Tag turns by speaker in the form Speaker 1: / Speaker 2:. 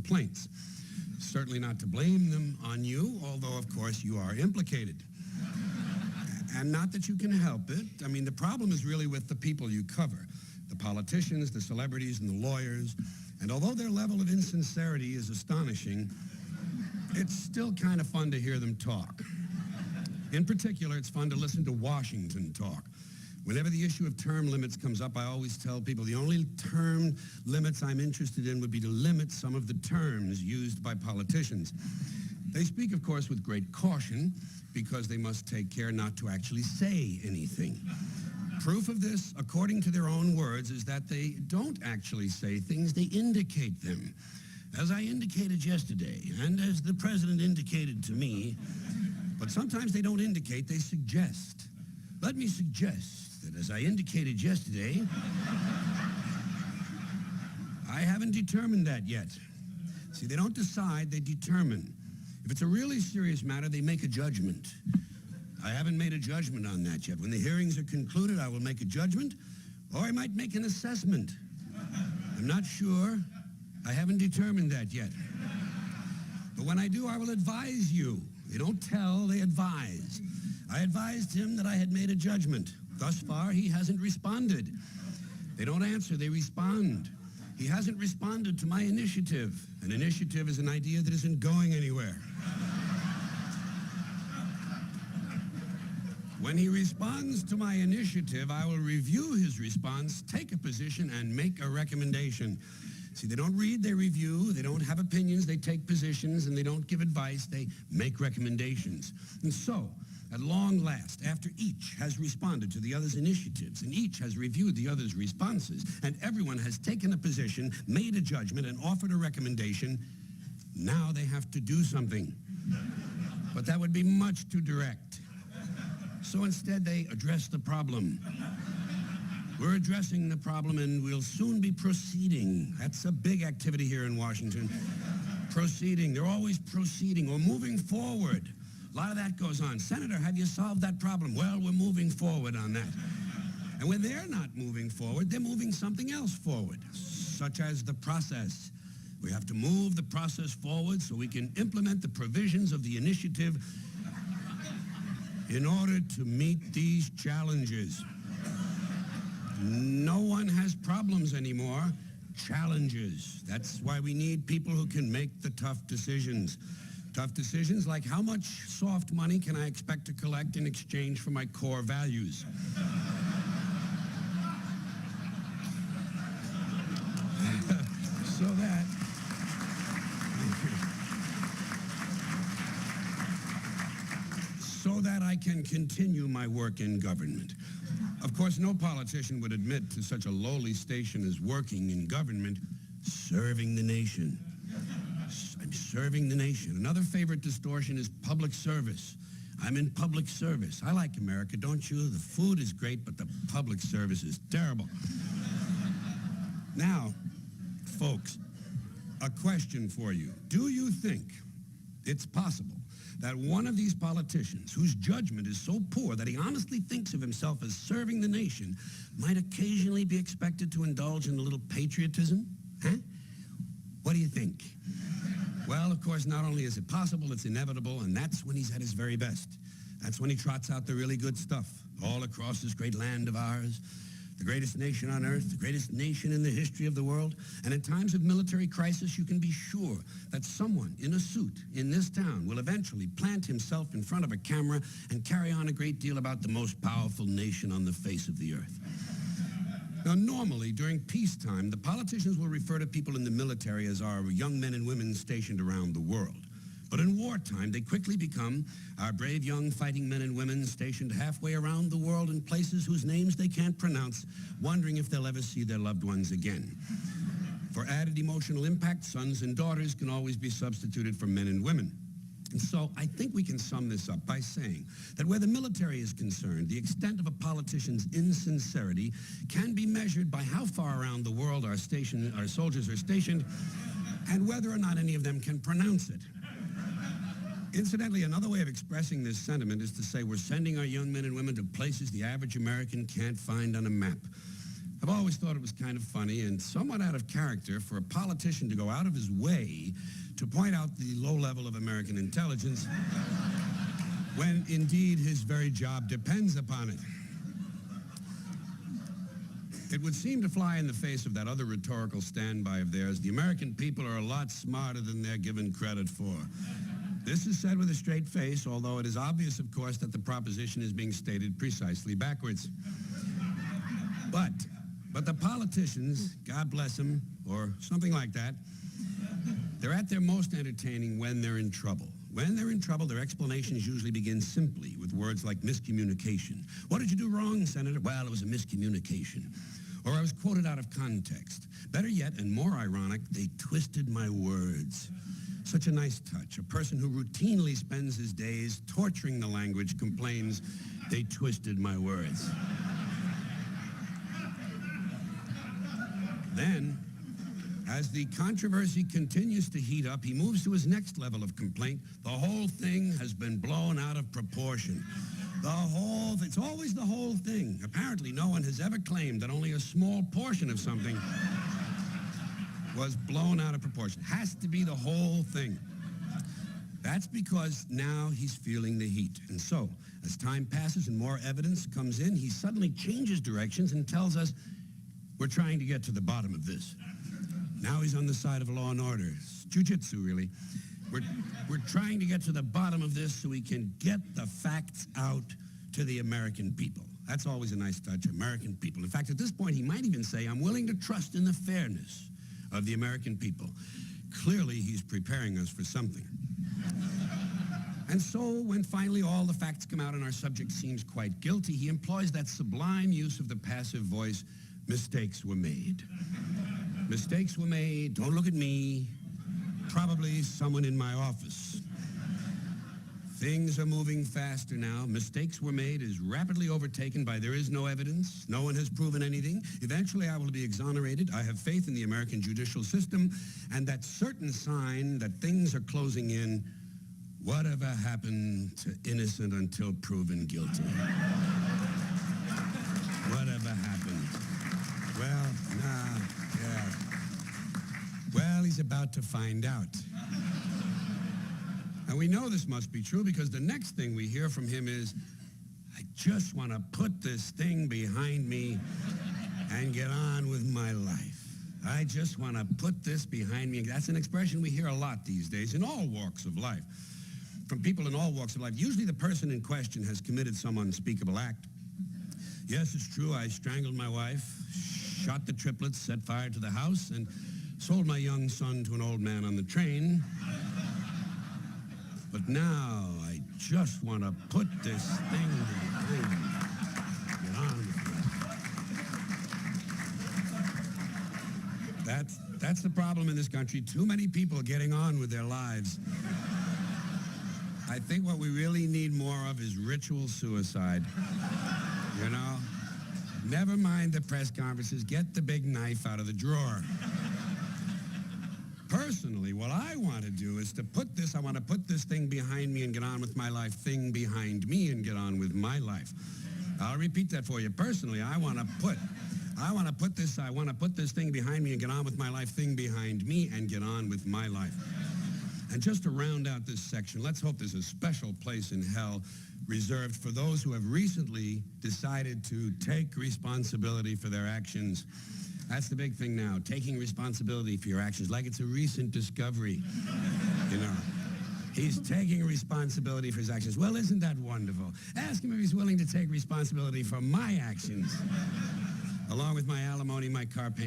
Speaker 1: complaints. Certainly not to blame them on you, although, of course, you are implicated. And not that you can help it. I mean, the problem is really with the people you cover. The politicians, the celebrities, and the lawyers. And although their level of insincerity is astonishing, it's still kind of fun to hear them talk. In particular, it's fun to listen to Washington talk. Whenever the issue of term limits comes up, I always tell people the only term limits I'm interested in would be to limit some of the terms used by politicians. They speak, of course, with great caution because they must take care not to actually say anything. Proof of this, according to their own words, is that they don't actually say things, they indicate them. As I indicated yesterday, and as the president indicated to me, but sometimes they don't indicate, they suggest. Let me suggest that as I indicated yesterday, I haven't determined that yet. See, they don't decide, they determine. If it's a really serious matter, they make a judgment. I haven't made a judgment on that yet. When the hearings are concluded, I will make a judgment, or I might make an assessment. I'm not sure. I haven't determined that yet. But when I do, I will advise you. They don't tell, they advise. I advised him that I had made a judgment. Thus far, he hasn't responded. They don't answer, they respond. He hasn't responded to my initiative. An initiative is an idea that isn't going anywhere. When he responds to my initiative, I will review his response, take a position, and make a recommendation. See, they don't read, they review, they don't have opinions, they take positions, and they don't give advice, they make recommendations. And so, at long last, after each has responded to the other's initiatives, and each has reviewed the other's responses, and everyone has taken a position, made a judgment, and offered a recommendation, now they have to do something. But that would be much too direct. So instead, they address the problem. We're addressing the problem, and we'll soon be proceeding. That's a big activity here in Washington. Proceeding. They're always proceeding or moving forward. A lot of that goes on. Senator, have you solved that problem? Well, we're moving forward on that. And when they're not moving forward, they're moving something else forward, such as the process. We have to move the process forward so we can implement the provisions of the initiative in order to meet these challenges. No one has problems anymore, challenges. That's why we need people who can make the tough decisions. Tough decisions like how much soft money can I expect to collect in exchange for my core values? So that I can continue my work in government. Of course, no politician would admit to such a lowly station as working in government, serving the nation. I'm serving the nation. Another favorite distortion is public service. I'm in public service. I like America, don't you? The food is great, but the public service is terrible. Now, folks, a question for you. Do you think it's possible that one of these politicians, whose judgment is so poor that he honestly thinks of himself as serving the nation, might occasionally be expected to indulge in a little patriotism? Huh? What do you think? Well, of course, not only is it possible, it's inevitable, and that's when he's at his very best. That's when he trots out the really good stuff all across this great land of ours, the greatest nation on earth, the greatest nation in the history of the world. And in times of military crisis, you can be sure that someone in a suit in this town will eventually plant himself in front of a camera and carry on a great deal about the most powerful nation on the face of the earth. Now, normally, during peacetime, the politicians will refer to people in the military as our young men and women stationed around the world. But in wartime, they quickly become our brave young fighting men and women stationed halfway around the world in places whose names they can't pronounce, wondering if they'll ever see their loved ones again. For added emotional impact, sons and daughters can always be substituted for men and women. And so I think we can sum this up by saying that where the military is concerned, the extent of a politician's insincerity can be measured by how far around the world our soldiers are stationed and whether or not any of them can pronounce it. Incidentally, another way of expressing this sentiment is to say we're sending our young men and women to places the average American can't find on a map. I've always thought it was kind of funny and somewhat out of character for a politician to go out of his way to point out the low level of American intelligence when indeed his very job depends upon it. It would seem to fly in the face of that other rhetorical standby of theirs. The American people are a lot smarter than they're given credit for. This is said with a straight face, although it is obvious, of course, that the proposition is being stated precisely backwards. But the politicians, God bless them, or something like that, they're at their most entertaining when they're in trouble. When they're in trouble, their explanations usually begin simply with words like miscommunication. What did you do wrong, Senator? Well, it was a miscommunication. Or I was quoted out of context. Better yet, and more ironic, they twisted my words. Such a nice touch. A person who routinely spends his days torturing the language complains, they twisted my words. Then, as the controversy continues to heat up, he moves to his next level of complaint. The whole thing has been blown out of proportion. It's always the whole thing. Apparently, no one has ever claimed that only a small portion of something was blown out of proportion. Has to be the whole thing. That's because now he's feeling the heat. And so, as time passes and more evidence comes in, he suddenly changes directions and tells us, we're trying to get to the bottom of this. Now he's on the side of law and order. It's jiu-jitsu, really. We're trying to get to the bottom of this so we can get the facts out to the American people. That's always a nice touch, American people. In fact, at this point, he might even say, I'm willing to trust in the fairness of the American people. Clearly, he's preparing us for something. And so, when finally all the facts come out and our subject seems quite guilty, he employs that sublime use of the passive voice, mistakes were made. Mistakes were made, don't look at me, probably someone in my office. Things are moving faster now. Mistakes were made is rapidly overtaken by there is no evidence. No one has proven anything. Eventually I will be exonerated. I have faith in the American judicial system and that certain sign that things are closing in. Whatever happened to innocent until proven guilty? Whatever happened? Well, yeah. Well, he's about to find out. And we know this must be true because the next thing we hear from him is, I just want to put this thing behind me and get on with my life. I just want to put this behind me. That's an expression we hear a lot these days in all walks of life. From people in all walks of life. Usually the person in question has committed some unspeakable act. Yes, it's true, I strangled my wife, shot the triplets, set fire to the house, and sold my young son to an old man on the train. But now I just want to put this thing behind me. Get on with it. That's the problem in this country. Too many people getting on with their lives. I think what we really need more of is ritual suicide. You know? Never mind the press conferences. Get the big knife out of the drawer. Personally, what I want to do is I want to put this thing behind me and get on with my life, thing behind me and get on with my life. I'll repeat that for you. Personally, I want to put this thing behind me and get on with my life, thing behind me and get on with my life. And just to round out this section, let's hope there's a special place in hell reserved for those who have recently decided to take responsibility for their actions. That's the big thing now, taking responsibility for your actions, like it's a recent discovery, you know. He's taking responsibility for his actions. Well, isn't that wonderful? Ask him if he's willing to take responsibility for my actions, along with my alimony, my car payment.